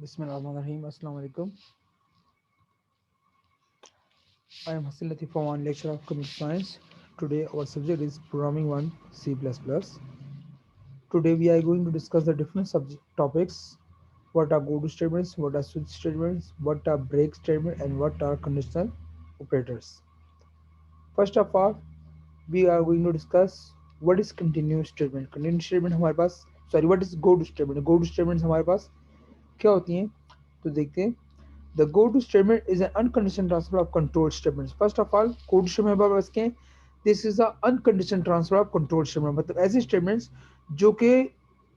Bismillahirrahmanirrahim. Assalamu alaikum. I am Hassan Latif from one lecture of computer science. Today our subject is programming 1 C++. Today we are going to discuss the different subject topics. What are go to statements, what are switch statements, what are break statements, and what are conditional operators. First of all, we are going to discuss what is continuous statement. Continuous statement हमारे पास what is go to statement. Go to statements हमारे पास क्या होती हैं तो देखते हैं. The go-to statement is an unconditional transfer of control statements. First of all, go-to statement हमारे पास क्या है? This is a unconditional transfer of control statement. मतलब ऐसे statements जो कि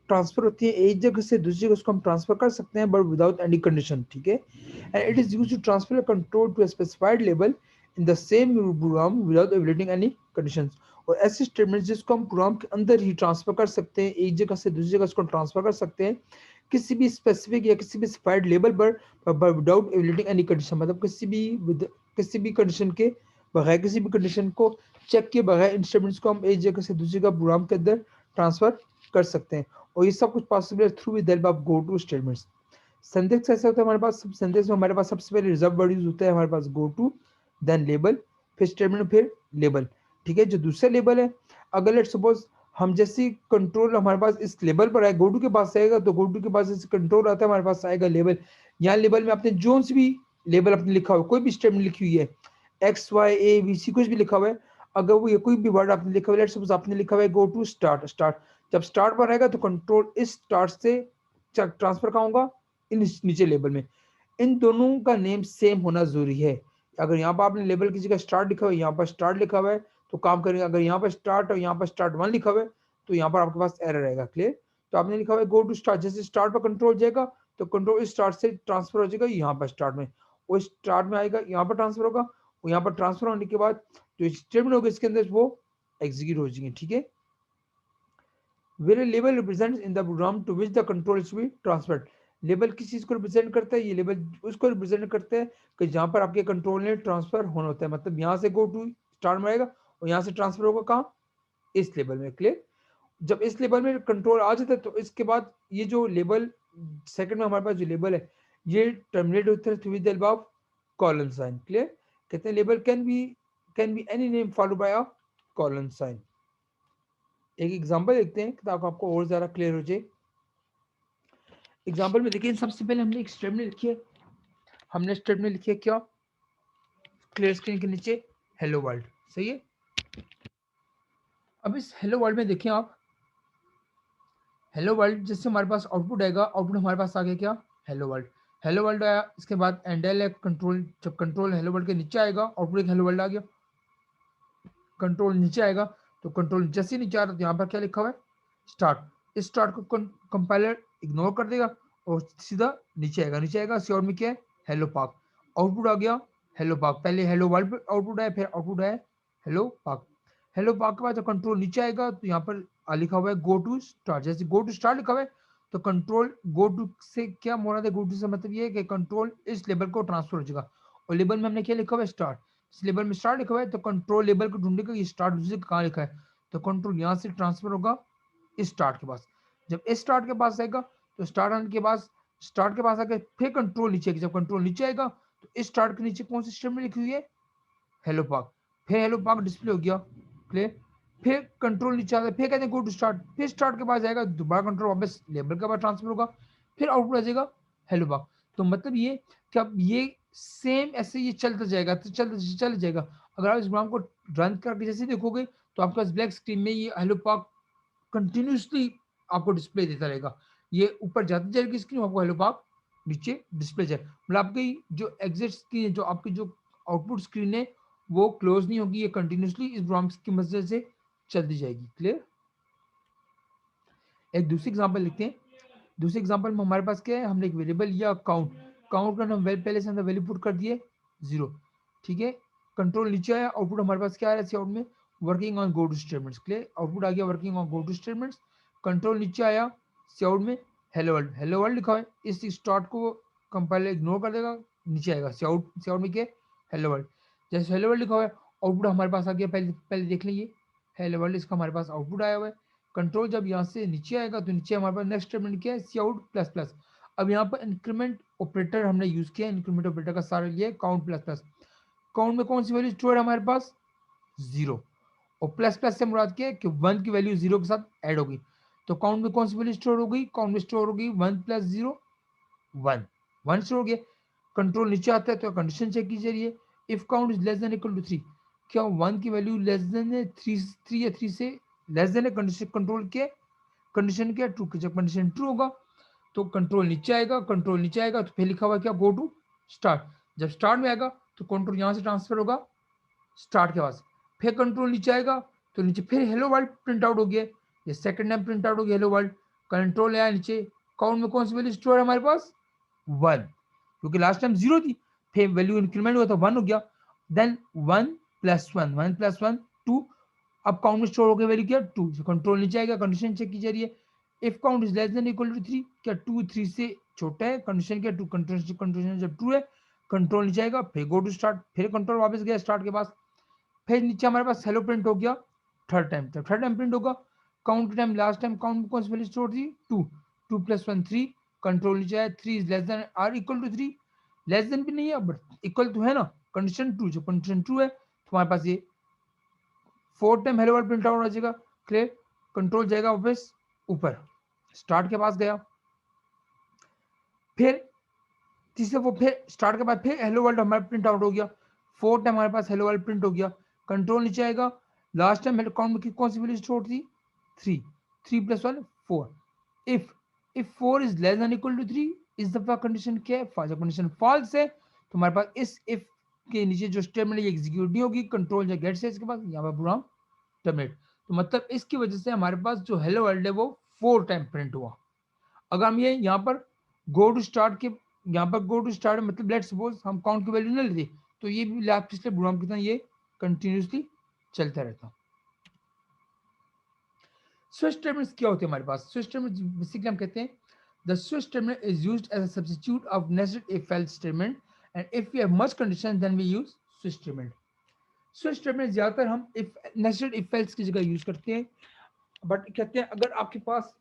ट्रांसफर होती है एक जगह से दूसरी जगह उसको हम ट्रांसफर कर सकते हैं बट विदाउट एनी कंडीशन. ठीक है. And it is used to transfer control to a specified level in the same program without evaluating any conditions. और ऐसे स्टेटमेंट जिसको हम प्रोग्राम के अंदर ही ट्रांसफर कर सकते हैं, एक जगह से दूसरी जगह उसको ट्रांसफर कर सकते हैं किसी भी स्पेसिफिक या किसी भी स्पेसिफाइड लेवल पर विदाउट एविलेटिंग एनी कंडीशन. मतलब किसी भी कंडीशन के बगैर, किसी भी कंडीशन को चेक किए बगैर इंस्ट्रूमेंट्स को हम एक जगह से दूसरी जगह प्रोग्राम के अंदर ट्रांसफर कर सकते हैं. और ये सब कुछ पॉसिबल है through with help of go to statements. Syntax ऐसा होता है हमारे पास. सिंटैक्स में हमारे पास सबसे पहले रिजर्व वर्ड यूज होता है हमारे पास गो टू, देन लेबल, फिर स्टेटमेंट, फिर लेबल. ठीक है. जो दूसरा लेबल है, अगर लेट्स सपोज हम जैसे कंट्रोल हमारे पास इस लेबल पर आए, गो टू के पास आएगा तो गो टू के पास जैसे कंट्रोल आता है हमारे पास आएगा लेबल. यहाँ लेबल में आपने जो सी भी लेबल आपने लिखा हुआ, कोई भी स्टेटमेंट लिखी हुई है, X Y A B C कुछ भी लिखा हुआ है, अगर वो ये कोई भी वर्ड आपने लिखा हुआ है, लेट्स सपोज आपने लिखा हुआ है गो टू स्टार्ट. जब स्टार्ट पर आएगा तो कंट्रोल इस स्टार्ट से ट्रांसफर का होगा इन नीचे लेबल में. इन दोनों का नेम सेम होना जरूरी है. अगर यहाँ पर आपने लेबल की जगह स्टार्ट लिखा हुआ है, यहाँ पर स्टार्ट लिखा हुआ है तो काम करेंगे. अगर यहाँ पर स्टार्ट और यहाँ पर स्टार्ट 1 लिखा हुआ है तो यहाँ पर आपके पास एरर रहेगा. क्लियर. तो आपने लिखा हुआ है गो टू स्टार्ट, जैसे स्टार्ट पर कंट्रोल जाएगा तो कंट्रोल इस स्टार्ट से ट्रांसफर हो जाएगा यहाँ पर स्टार्ट में, वो स्टार्ट में आएगा, यहाँ पर ट्रांसफर होगा, और यहाँ पर ट्रांसफर होने के बाद जो स्टेटमेंट होगा इसके अंदर वो एग्जीक्यूट हो जाएंगे. ठीक है. Where a label represents in the program to which the control is to be transferred. Label किस चीज को रिप्रेजेंट करता है? ये लेबल उसको रिप्रेजेंट करता है कि जहां पर आपके कंट्रोल ने ट्रांसफर होना होता है. मतलब यहाँ से गो टू स्टार्ट में आएगा और यहाँ से ट्रांसफर होगा कहाँ? इस लेबल में. क्लियर. जब इस लेबल में कंट्रोल आ जाता है तो इसके बाद ये जो लेबल सेकंड में हमारे पास जो लेबल है ये टर्मिनेट होता है with the help of colon sign. Clear. कहते हैं label can be any name followed by a colon sign. एक एग्जांपल देखते हैं ताकि आपको और ज्यादा क्लियर हो जाए. एग्जांपल में देखिए, सबसे पहले हमने एक स्टेटमेंट लिखी है. हमने स्टेटमेंट लिखी है क्या? क्लियर स्क्रीन के नीचे हेलो वर्ल्ड. सही है. अब इस हेलो वर्ल्ड में देखिए आप, हेलो वर्ल्ड जिससे हमारे पास आउटपुट आएगा, आउटपुट हमारे पास आ गया क्या? Hello world. हेलो वर्ल्ड आया. इसके बाद एंडल है कंट्रोल. जब कंट्रोल हेलो वर्ल्ड के नीचे आएगा आउटपुट एक हेलो वर्ल्ड आ गया. कंट्रोल नीचे आएगा तो कंट्रोल जैसे ही नीचे आ रहा है तो यहाँ पर क्या लिखा हुआ है? स्टार्ट. इस स्टार्ट को कंपाइलर इग्नोर कर देगा और सीधा नीचे आएगा. नीचे आएगा सी में क्या है? Hello park. आउटपुट आ गया हेलो पार्क. पहले हेलो वर्ल्ड पे आउटपुट आया, फिर आउटपुट आया हेलो पार्क. हेलो पार्क के बाद जब कंट्रोल नीचे आएगा तो यहाँ पर लिखा हुआ है गो टू स्टार्ट. जैसे गो टू स्टार्ट लिखा हुआ है तो कंट्रोल गो टू से क्या मुराद है? गो टू से मतलब ये है कि कंट्रोल इस लेवल को ट्रांसफर हो जाएगा. और लेवल में हमने क्या लिखा हुआ है? स्टार्ट. इस लेवल में स्टार्ट लिखा हुआ है तो कंट्रोल लेवल को ढूंढेगा ये स्टार्ट दूसरे कहाँ लिखा है, तो कंट्रोल यहाँ से ट्रांसफर होगा इस स्टार्ट के पास. जब इस स्टार्ट के पास आएगा तो स्टार्ट आने के बाद स्टार्ट के पास आकर फिर कंट्रोल नीचे आएगा. जब कंट्रोल नीचे आएगा तो इस स्टार्ट के नीचे कौन सी स्टेटमेंट लिखी हुई है? Hello park. फिर हेलो पार्क डिस्प्ले हो गया. क्लियर. फिर कंट्रोल नीचे आता है, फिर कहते हैं गो टू स्टार्ट. फिर स्टार्ट के पास जाएगा, दोबारा कंट्रोल वापस लेबल के पास ट्रांसफर होगा, फिर आउटपुट आ जाएगा हेलो पार्क. तो मतलब ये कि अब ये सेम ऐसे ये चलता जाएगा तो चल जाएगा. अगर आप इस प्रोग्राम को रन करके जैसे देखोगे तो आपके पास ब्लैक स्क्रीन में ये हेलो पार्क कंटिन्यूसली आपको डिस्प्ले देता रहेगा. ये ऊपर जाती जाएगी स्क्रीन, आपको हेलो पार्क नीचे डिस्प्ले जाए. मतलब आपकी जो एग्जिट स्क्रीन, जो आपकी जो आउटपुट स्क्रीन है वो क्लोज नहीं होगी, ये कंटिन्यूसली इस प्रोग्राम की मदद से चलती जाएगी. क्लियर. एक दूसरी एग्जांपल लिखते हैं. दूसरे एग्जांपल में हमारे पास क्या है? हमने एक वेरिएबल लिया काउंट. काउंट का हम पहले से अंदर वैल्यू पुट कर दिए 0. ठीक है. कंट्रोल नीचे आया, आउटपुट हमारे पास क्या आ रहा है? आउट में working on go to statements. Clear. Output आ गया working on go to statements. Control नीचे आया, आउट में हेलो वर्ल्ड. हेलो वर्ल्ड लिखा है. इस स्टार्ट को कंपाइलर इग्नोर कर देगा, नीचे आएगा आउट में क्या? Hello world. जैसे हेलो वर्ल्ड लिखा हुआ है आउटपुट हमारे पास आ गया. पहले देख लीजिए हेलो वर्ल्ड, इसका हमारे पास आउटपुट आया हुआ है. कंट्रोल जब यहाँ से नीचे आएगा तो नीचे हमारे पास नेक्स्ट स्टेटमेंट क्या है? सी आउट प्लस प्लस. अब यहाँ पर इंक्रीमेंट ऑपरेटर हमने यूज किया, इंक्रीमेंट ऑपरेटर का सारा लिया काउंट प्लस प्लस। काउंट में कौन सी वैल्यू स्टोर है हमारे पास? 0, और प्लस प्लस से मुराद क्या है कि 1 की वैल्यू 0 के साथ ऐड होगी। तो काउंट में कौन सी वैल्यू स्टोर हो गई? काउंट में स्टोर होगी 1 + 0 1, 1 स्टोर हो गया। कंट्रोल नीचे आता है तो कंडीशन चेक की जा रही है, if count is less than equal to 3, क्या 1 की वैल्यू लेस देन है 3 या 3 से लेस देन है? कंडीशन कंट्रोल के कंडीशन क्या? ट्रू की। जब कंडीशन ट्रू होगा तो कंट्रोल नीचे आएगा, कंट्रोल नीचे आएगा तो फिर लिखा हुआ क्या? Go to start. जब स्टार्ट में आएगा तो कंट्रोल यहाँ से ट्रांसफर होगा स्टार्ट के पास, फिर कंट्रोल नीचे आएगा तो नीचे फिर हेलो वर्ल्ड प्रिंट आउट हो गया, ये सेकंड टाइम प्रिंट आउट हो गया हेलो वर्ल्ड। कंट्रोल आया नीचे, काउंट में कौन सी वैल्यू स्टोर है हमारे पास? 1, क्योंकि लास्ट टाइम 0 थी, फिर वैल्यू इंक्रीमेंट हुआ तो 1 हो गया। देन 1 + 1, 1 + 1 2, अब काउंट में स्टोर हो गया वैल्यू क्या? 2। कंट्रोल नीचे आएगा, कंडीशन चेक की जा रही है, if count is less than equal to 3, क्या 2 3 से छोटा है? कंडीशन क्या? 2। कंडीशन जब ट्रू है कंट्रोल नीचे आएगा, फिर गो टू स्टार्ट, फिर कंट्रोल वापस गया स्टार्ट के पास, फिर नीचे हमारे पास हेलो प्रिंट हो गया थर्ड टाइम। जब थर्ड टाइम प्रिंट होगा count time, last time count में कौन सी वैल्यू स्टोर थी? 2, 2 + 1 3, कंट्रोल नीचे आया, 3 is less than or equal to 3, less than भी नहीं है बट इक्वल तो है ना, कंडीशन ट्रू। जो कंडीशन ट्रू है तो हमारे पास ये fourth time hello world print out हो जाएगा। क्लियर? कंट्रोल जाएगा वापस ऊपर स्टार्ट के पास गया, फिर तीसरे वो फिर स्टार्ट के बाद फिर हेलो वर्ल्ड हमारा प्रिंट आउट हो गया, फोर्थ टाइम हमारे पास हेलो वर्ल्ड प्रिंट हो गया। कंट्रोल नीचे आएगा, लास्ट टाइम काउंट में कौन सी वैल्यू स्टोर थी? 3, 3 + 1 4, इफ 4 is less than equal to 3, इस दफा कंडीशन क्या है? फॉल्स। कंडीशन फॉल्स है तो हमारे पास इस इफ के नीचे जो स्टेटमेंट है एग्जीक्यूट नहीं होगी, कंट्रोल जो गेट से इसके पास यहाँ पर प्रोग्राम टर्मिनेट। तो मतलब इसकी वजह से हमारे पास जो हेलो वर्ल्ड है वो 4 टाइम प्रिंट हुआ। अगर हम ये यहाँ पर गो टू स्टार्ट के यहाँ पर गो टू स्टार्ट मतलब लेट्स सपोज हम काउंट की वैल्यू ना लेते तो ये भी पिछले प्रोग्राम की तरह ये कंटिन्यूसली चलता रहता। स्विच स्टेटमेंट्स क्या होते हैं हमारे पास? स्विच स्टेटमेंट बेसिकली हम कहते हैं the switch statement is used as a substitute of nested if else statement, and if we have much condition then we use switch statement. Switch statement ज्यादातर हम if nested if else की जगह use करते हैं, but कहते हैं अगर आपके पास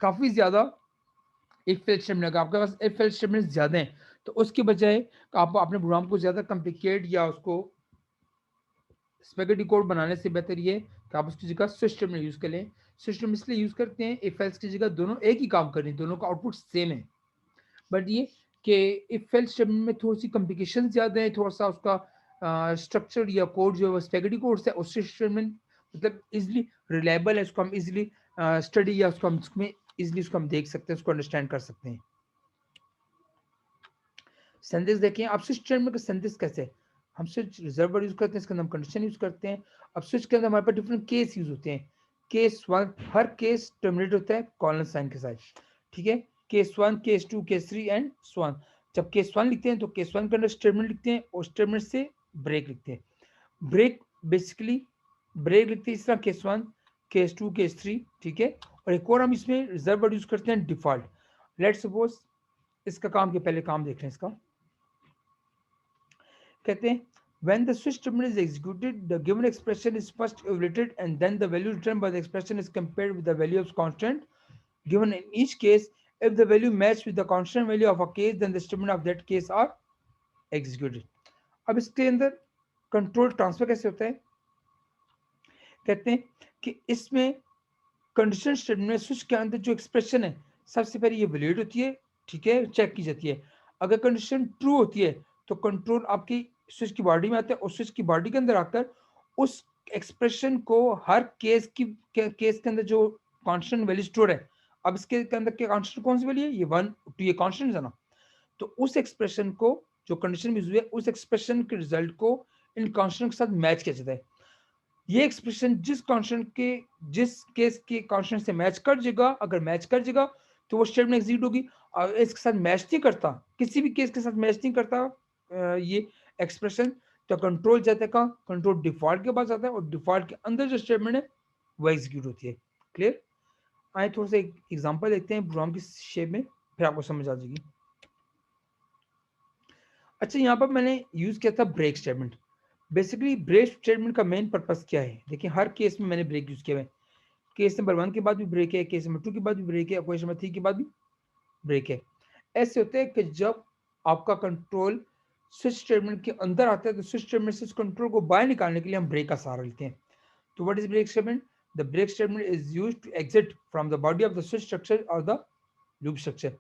काफी ज्यादा इफ एल्स स्टेटमेंट, अगर आपके पास इफ एल्स स्टेटमेंट ज्यादा हैं तो उसके बजाय आप अपने प्रोग्राम को ज्यादा कॉम्प्लिकेट या उसको स्पेगेटी कोड बनाने से बेहतर ये कि आप उसकी जगह स्विच स्टेटमेंट यूज कर लें। स्विच स्टेटमेंट इसलिए यूज करते हैं इफ एल्स की जगह दोनों एक ही काम कर रहे हैं, दोनों का आउटपुट सेम है, बट ये कि इफ एल्स स्टेटमेंट में थोड़ी सी कॉम्प्लिकेशन ज्यादा है, थोड़ा सा उसका स्ट्रक्चर या कोड जो है स्पेगेटी कोड से, उस स्टेटमेंट मतलब इजिली रिलायबल है, उसको हम इजिली स्टडी या उसको हम उसमें इजिली उसको हम देख सकते हैं, उसको अंडरस्टैंड कर सकते हैं। सेंटेंस देखें आप, स्विच स्टेटमेंट का सेंटेंस कैसे है? हम स्विच रिजर्व वर्ड यूज करते हैं, इसके अंदर हम कंडीशन यूज करते हैं। अब स्विच के अंदर हमारे पास डिफरेंट केस यूज होते हैं। केस 1, हर केस टर्मिनेट होता है कॉलन साइन के साथ, ठीक है? Case 1, case 2, case 3 and so on. जब केस 1 लिखते हैं तो केस 1 के अंदर स्टेटमेंट लिखते हैं और स्टेटमेंट से ब्रेक लिखते हैं। ब्रेक बेसिकली ब्रेक लिखते हैं इस तरह केस 1, केस 2, केस 3, ठीक है? और एक और हम इसमें रिजर्व वर्ड यूज करते हैं डिफॉल्ट। लेट्स सपोज इसका काम के पहले काम देख लें इसका। कहते हैं when the switch statement is executed, the given expression is first evaluated and then the value returned by the expression is compared with the value of constant given in each case. If the value match with the constant value of a case, then the statement of that case are executed. अब इसके अंदर control transfer कैसे होता है? कहते हैं कि इसमें कंडीशन स्टेटमेंट में स्विच के अंदर जो एक्सप्रेशन है सबसे पहले ये वैलिड होती है, ठीक है, चेक की जाती है। अगर कंडीशन ट्रू होती है तो कंट्रोल आपकी स्विच की बॉडी में आता है और स्विच की बॉडी के अंदर आकर उस एक्सप्रेशन को हर केस के अंदर जो कांस्टेंट वैल्यू स्टोर है, अब इसके अंदर के कांस्टेंट कौन सी वैल्यू है? ये 1 2, ये कांस्टेंट है ना, तो उस एक्सप्रेशन को जो कंडीशन में यूज हुई है उस एक्सप्रेशन के रिजल्ट को इन कांस्टेंट के साथ मैच किया जाता है। ये एक्सप्रेशन जिस केस के कांस्टेंट से मैच कर जाएगा, अगर मैच कर जाएगा तो वो स्टेटमेंट एग्जीक्यूट होगी। और इसके साथ मैच नहीं करता, किसी भी केस के साथ मैच नहीं करता ये एक्सप्रेशन, तो कंट्रोल जाता है कहाँ? कंट्रोल डिफॉल्ट के पास आता है और डिफॉल्ट के अंदर जो स्टेटमेंट है वो एग्जीक्यूट होती है। क्लियर? आए थोड़ा सा एक एग्जांपल देखते हैं प्रोग्राम की शेप में, फिर आपको समझ आ जाएगी। अच्छा, यहाँ पर मैंने यूज किया था break statement. Basically break statement का मेन पर्पस क्या है? देखिए हर केस में मैंने ब्रेक यूज किया है। केस नंबर 1 के बाद भी ब्रेक है, केस नंबर 2 के बाद भी ब्रेक है, क्वेश्चन नंबर 3 के बाद भी ब्रेक है। ऐसे होते हैं कि जब आपका कंट्रोल स्विच स्टेटमेंट के अंदर आता है तो स्विच स्टेटमेंट से उस कंट्रोल को बाहर निकालने के लिए हम ब्रेक का सहारा लेते हैं। तो what is break statement? The break statement is used to exit from the body of the switch structure और द लूप स्ट्रक्चर।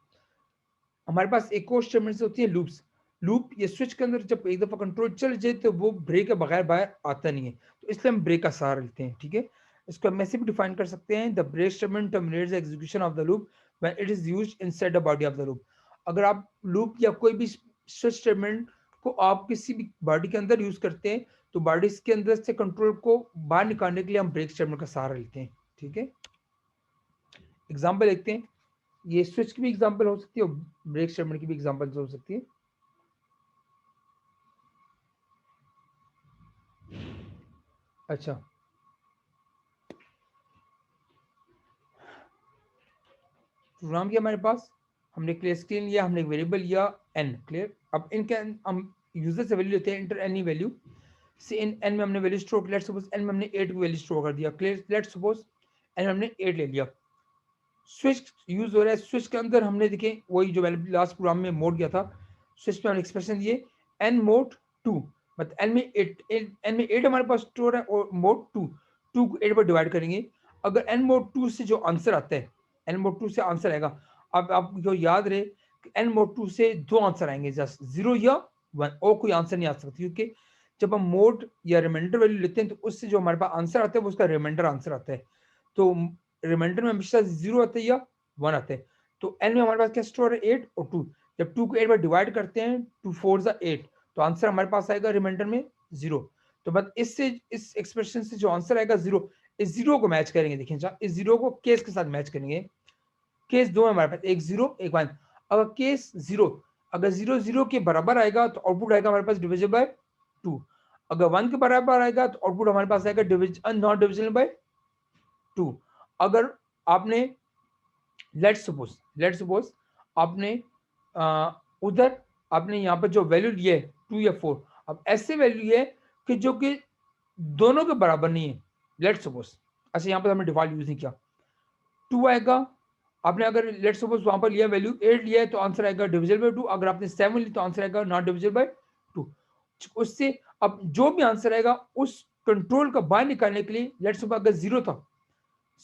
हमारे पास एक और स्टेटमेंट होती है लूप्स। लूप ये स्विच के अंदर जब एक दफा कंट्रोल चल जाए तो वो ब्रेक के बगैर बाहर आता नहीं है, तो इसलिए हम ब्रेक का सहारा लेते हैं। ठीक है, इसको हम ऐसे भी डिफाइन कर सकते हैं, the break statement terminates the execution of the loop when it is used inside the body of the loop. अगर आप लूप या कोई भी स्विच स्टेटमेंट को आप किसी भी बॉडी के अंदर यूज करते हैं तो बॉडी के अंदर से कंट्रोल को बाहर निकालने के लिए हम ब्रेक स्टेटमेंट का सहारा लेते हैं। ठीक है, एग्जाम्पल देखते हैं। ये स्विच की भी एग्जांपल हो सकती है और ब्रेक स्टेटमेंट की भी एग्जांपल हो सकती है। अच्छा, प्रोग्राम किया हमारे पास, हमने क्लियर स्क्रीन लिया, हमने एक वेरिएबल लिया n क्लियर। अब इनके हम यूजर से वैल्यू लेते हैं, इंटर एनी वैल्यू से इन n में हमने value store, let's suppose n में हमने 8 की वैल्यू स्टोर कर दिया क्लियर। लेट्स सपोज n में हमने 8 ले लिया। स्विच यूज हो रहा है, स्विच के अंदर हमने देखे वही जो मैंने लास्ट प्रोग्राम में मोड किया था, स्विच में हमने एक्सप्रेशन दिए n मोड 2, मतलब n में 8 हमारे पास स्टोर है और मोड 2 को 8 पर डिवाइड करेंगे। अगर n मोड 2 से जो आंसर आता है, n मोड 2 से आंसर आएगा, अब आपको याद रहे कि n मोड 2 से दो आंसर आएंगे, जस्ट 0 या 1, और कोई आंसर नहीं आ सकती, क्योंकि जब हम मोड या रिमाइंडर वैल्यू लेते हैं तो उससे जो हमारे पास आंसर आता है वो उसका रिमाइंडर आंसर आता है। तो रिमाइंडर में हमेशा 0 आता है या 1 आता है। तो n में हमारे पास क्या स्टोर है, 8 और 2। जब 2 को 8 बार डिवाइड करते हैं, 2 4 जा 8, तो आंसर हमारे पास आएगा रिमाइंडर में 0। तो बस इससे इस एक्सप्रेशन से जो आंसर आएगा 0, इस 0 को मैच करेंगे। देखिए इस 0 को केस के साथ मैच करेंगे। केस दो है हमारे पास, एक 0 एक 1। अगर केस 0, अगर 0 0 के बराबर आएगा तो आउटपुट आएगा हमारे पास डिविजिबल बाय 2। अगर 1 के बराबर आएगा तो आउटपुट हमारे पास आएगा नॉट डिविजिबल बाय 2। अगर आपने लेट्स सपोज आपने उधर आपने यहाँ पर जो वैल्यू लिया है 2 या 4, अब ऐसे वैल्यू है कि जो कि दोनों के बराबर नहीं है। लेट्स सपोज, अच्छा यहाँ पर हमने डिफॉल्ट यूज नहीं किया, 2 आएगा। आपने अगर लेट्स सपोज वहां पर लिया वैल्यू 8 लिया है तो आंसर आएगा डिविजिबल बाय 2। अगर आपने 7 लिया तो आंसर आएगा नॉट डिविजिबल बाय 2। उससे अब जो भी आंसर आएगा उस कंट्रोल का बाहर निकालने के लिए, लेट्स सपोज अगर 0 था,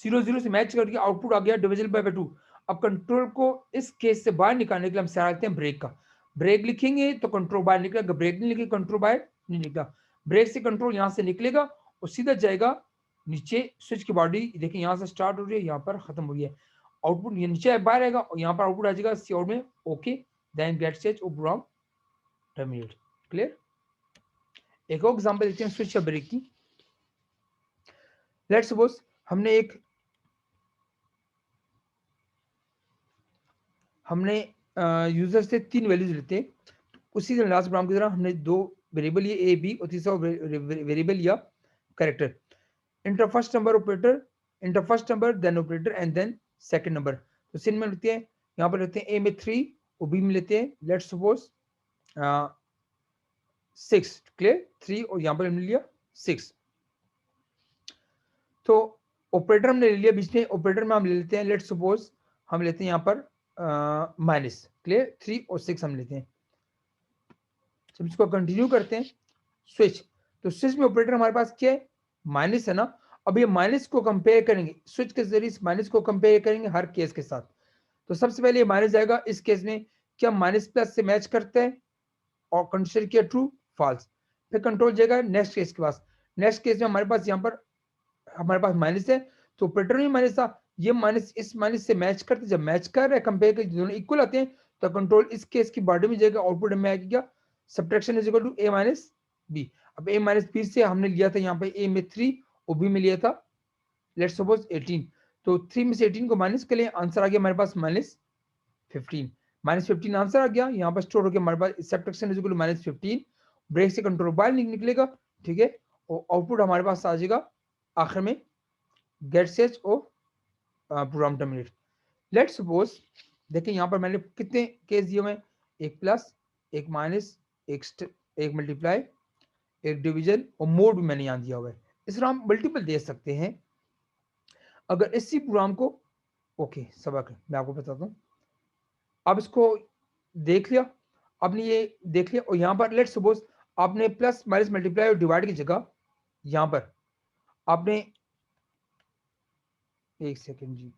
0 0 से मैच करके आउटपुट आ गया डिविजिबल बाय 2। अब कंट्रोल को इस केस से बाहर निकालने के लिए हम सहारा लेते हैं ब्रेक का। ब्रेक लिखेंगे तो कंट्रोल बाहर निकलेगा, ब्रेक नहीं लिखे कंट्रोल बाहर नहीं निकला। ब्रेक से कंट्रोल यहाँ से निकलेगा और सीधा जाएगा नीचे स्विच की बॉडी। देखिए यहाँ से स्टार्ट हो रही है, यहाँ पर खत्म हो रही है। आउटपुट ये नीचे बाहर आएगा और यहाँ पर आउटपुट आ जाएगा सी आउट में ओके, देन गेट स्टेज और प्रोग्राम टर्मिनेट। क्लियर। एक और एग्जांपल लेते हैं स्विच या ब्रेक की। लेट्स सपोज हमने यूजर से 3 वैल्यूज लेते हैं, उसी तरह लास्ट प्रोग्राम की तरह हमने 2 वेरिएबल लिए ए बी और तीसरा वेरिएबल लिया character. Enter first number operator, enter first number then operator and then second number. तो सिन में लेते हैं, यहाँ पर लेते हैं ए में 3 और बी में लेते हैं लेट्स सपोज 6। क्लियर, 3 और यहाँ पर हमने लिया 6। तो ऑपरेटर हमने ले लिया, बीच में ऑपरेटर में हम ले लेते हैं लेट्स सपोज हम लेते हैं यहाँ पर माइनस। क्लियर, 3 और 6 हम लेते हैं। जब इसको कंटिन्यू करते हैं स्विच, तो स्विच में ऑपरेटर हमारे पास क्या है, माइनस है ना। अब ये माइनस को कंपेयर करेंगे, स्विच के जरिए माइनस को कंपेयर करेंगे हर केस के साथ। तो सबसे पहले माइनस जाएगा, इस केस में क्या माइनस प्लस से मैच करते हैं और कंसीडर किया ट्रू फॉल्स। फिर कंट्रोल जाएगा नेक्स्ट केस के पास। नेक्स्ट केस में हमारे पास यहाँ पर हमारे पास माइनस है तो ऑपरेटर में माइनस था, ये माइनस इस माइनस से मैच करते, जब मैच कर रहे कंपेयर कर दोनों इक्वल आते हैं तो कंट्रोल इस केस की बॉडी में जाएगा, आउटपुट में आएगा क्या, subtraction is equal to A minus B. अब ए माइनस बी से हमने लिया था यहाँ पे ए में 3 और बी में लिया था लेट्स सपोज 18। तो 3 में से 18 को माइनस कर लिया, आंसर आ गया हमारे पास -15। -15 आंसर आ गया, यहाँ पर स्टोर हो गया हमारे पास subtraction is equal to -15। Break से कंट्रोल बाहर निकलेगा, ठीक है, और आउटपुट हमारे पास आ जाएगा आखिर में गेट सेज और प्रोग्राम टर्मिनेट। लेट्स सपोज देखिए यहाँ पर मैंने कितने केस दिए हुए हैं, एक प्लस, एक माइनस, एक मल्टीप्लाई, एक डिवीजन और मोड भी मैंने यहाँ दिया हुआ है। इस तरह हम मल्टीपल दे सकते हैं। अगर इसी प्रोग्राम को ओके सबक मैं आपको बताता हूँ, अब इसको देख लिया, आपने ये देख लिया, और यहाँ पर लेट सपोज आपने प्लस माइनस मल्टीप्लाई और डिवाइड की जगह यहाँ पर आपने, एक सेकेंड जी,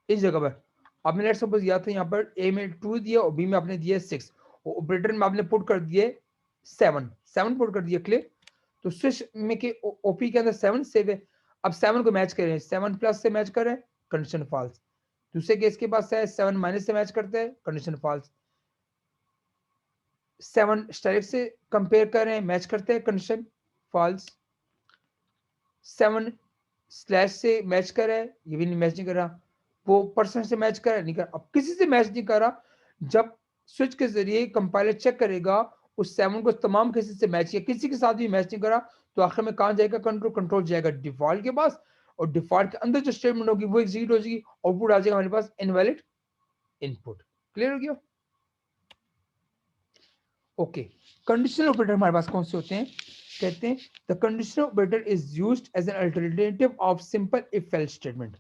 इस जगह पर आपने लेट सपोज या तो यहाँ पर ए में 2 दिया और बी में आपने दिया 6 और ऑपरेटर में आपने पुट कर दिए 7 पुट कर दिया। क्लियर? तो स्विच में के ओपी के अंदर 7 सेव है। अब 7 को मैच करें, 7 प्लस से मैच करें, कंडीशन फॉल्स। दूसरे केस के पास है 7 माइनस से मैच करते हैं, कंडीशन फॉल्स। 7 स्टाइल से कंपेयर करें, मैच करते हैं, कंडीशन फॉल्स। 7 स्लैश से मैच कर रहा है, ये भी नहीं मैच नहीं कर रहा। वो परसेंट से मैच कर रहा है, नहीं कर। अब किसी से मैच नहीं कर रहा, जब स्विच के जरिए कंपाइलर चेक करेगा उस 7 को तमाम केसेस से मैच किया, किसी के साथ भी मैच नहीं करा, तो आखिर में कहां जाएगा? कंट्रोल जाएगा डिफॉल्ट के पास, और डिफॉल्ट के अंदर जो स्टेटमेंट होगी वो एग्जीक्यूट हो जाएगी, आउटपुट आ जाएगा हमारे पास इनवैलिड इनपुट। क्लियर हो गया? ओके, कंडीशनल ऑपरेटर हमारे पास कौन से होते हैं? कहते हैं the conditional operator is used as an alternative of simple if else statement.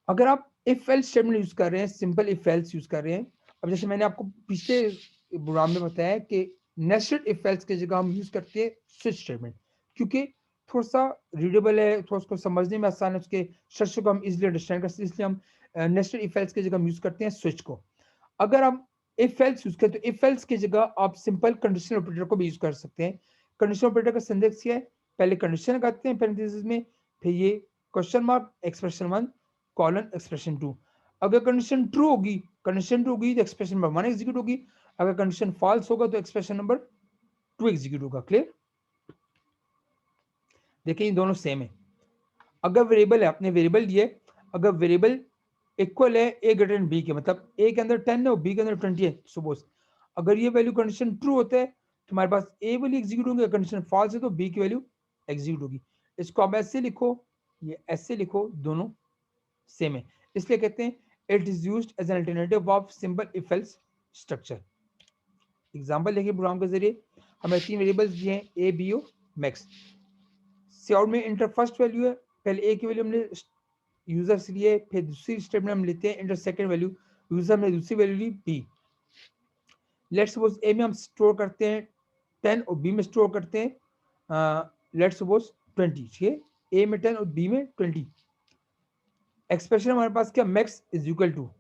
अगर आप इफ एल्स स्टेटमेंट यूज कर रहे हैं, सिंपल इफ एल्स यूज कर रहे हैं, अब जैसे मैंने आपको पिछले प्रोग्राम में बताया कि नेस्टेड इफ एल्स की जगह हम यूज करते हैं स्विच स्टेटमेंट, क्योंकि थोड़ा सा रीडेबल है, थोड़ा उसको समझने में आसान है, उसके स्ट्रक्चर को हम इजीली अंडरस्टैंड कर सकते हैं, इसलिए हम नेस्टेड इफ एल्स की जगह हम यूज करते हैं स्विच को। अगर हम इफ एल्स यूज करें तो इफ एल्स की जगह आप सिंपल कंडीशनल ऑपरेटर को भी यूज कर सकते हैं। कंडीशनल ऑपरेटर का सिंटेक्स क्या है? पहले कंडीशन लगाते हैं पैरेंथेसिस में, फिर ये question mark expression 1 colon expression 2। अगर कंडीशन ट्रू होगी, तो एक्सप्रेशन नंबर 1 एग्जीक्यूट होगी। अगर कंडीशन फॉल्स होगा तो एक्सप्रेशन नंबर 2 एग्जीक्यूट होगा। क्लियर? देखिए ये दोनों सेम है। अगर वेरिएबल है, आपने वेरिएबल दिए, अगर वेरिएबल इक्वल है ए ग्रेटर देन बी के, मतलब ए के अंदर 10 है और बी के अंदर 20 है, सपोज अगर ये वैल्यू कंडीशन ट्रू होता है तो हमारे पास ए वैल्यू एग्जीक्यूट होगी, कंडीशन फॉल्स है तो बी की वैल्यू एग्जीक्यूट होगी। इसको आप ऐसे लिखो, ये ऐसे लिखो, दोनों सेम है, इसलिए कहते हैं it is used as an alternative of simple if else structure. Example देखिए प्रोग्राम के जरिए हमें 3 वेरिएबल्स दिए हैं, ए बी और मैक्स। सीआउट में इंटर फर्स्ट वैल्यू है, पहले ए की वैल्यू हमने यूजर से लिए, फिर दूसरी स्टेटमेंट हम लेते हैं इंटर सेकंड वैल्यू, यूजर ने दूसरी वैल्यू ली बी। लेट्स सपोज ए में हम स्टोर करते हैं 10 और बी में स्टोर करते हैं लेट्स सपोज 20। ठीक है, ए में 10 और बी में 20। एक्सप्रेशन हमारे पास क्या? Max is equal to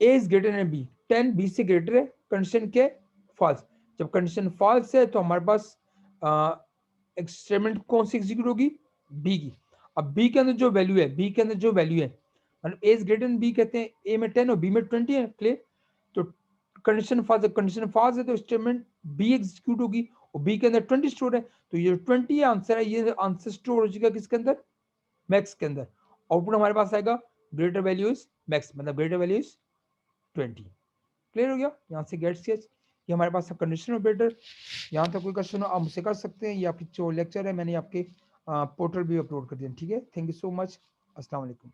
A is greater than B, 10 B से ग्रेटर है, कंडीशन के फॉल्स। जब कंडीशन फॉल्स है तो हमारे पास एक्सपेरिमेंट कौन सी एग्जीक्यूट होगी? बी की। अब बी के अंदर जो वैल्यू है, मतलब ए इज ग्रेटर देन बी, कहते हैं ए में 10 और बी में 20 है। क्लियर? तो कंडीशन फॉल्स है तो स्टेटमेंट बी एग्जीक्यूट होगी, और बी के अंदर 20 स्टोर है, तो ये 20 आंसर है, ये आंसर स्टोर हो जाएगा किसके अंदर? मैक्स के अंदर। आउटपुट हमारे पास आएगा ग्रेटर वैल्यू इज मैक्स, मतलब ग्रेटर वैल्यू इज 20। क्लियर हो गया? यहाँ से गेट स्केच, ये हमारे पास कंडीशनल ऑपरेटर। यहाँ तक कोई क्वेश्चन हो आप मुझसे कर सकते हैं, ये आपकी जो लेक्चर है मैंने आपके पोर्टल भी अपलोड कर दिया। ठीक है, थैंक यू सो मच, अस्सलाम वालेकुम।